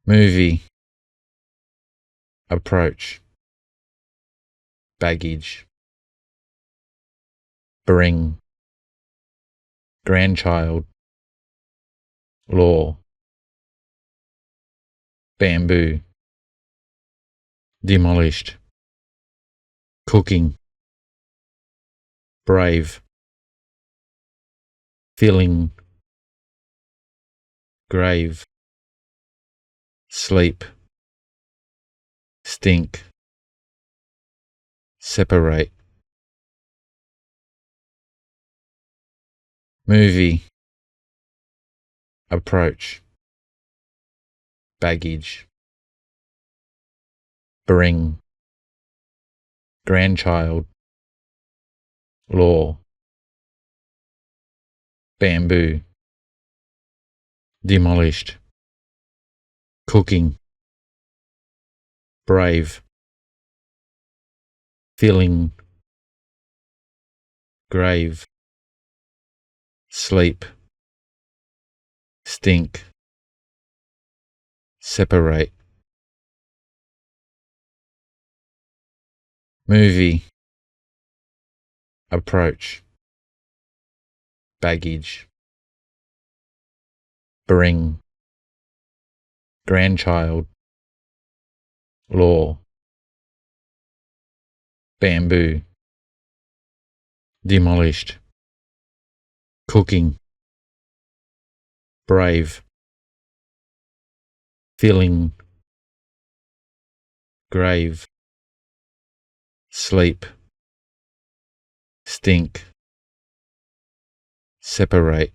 movie, approach, baggage, bring, grandchild, law, bamboo, demolished, cooking, brave, filling, grave, sleep, stink, separate, movie, approach, baggage, bring, grandchild, law, bamboo, demolished, cooking, brave, filling, grave, sleep, stink, separate, movie, approach, baggage, bring, grandchild, law, bamboo, demolished, cooking, brave, filling, grave, sleep, stink, separate,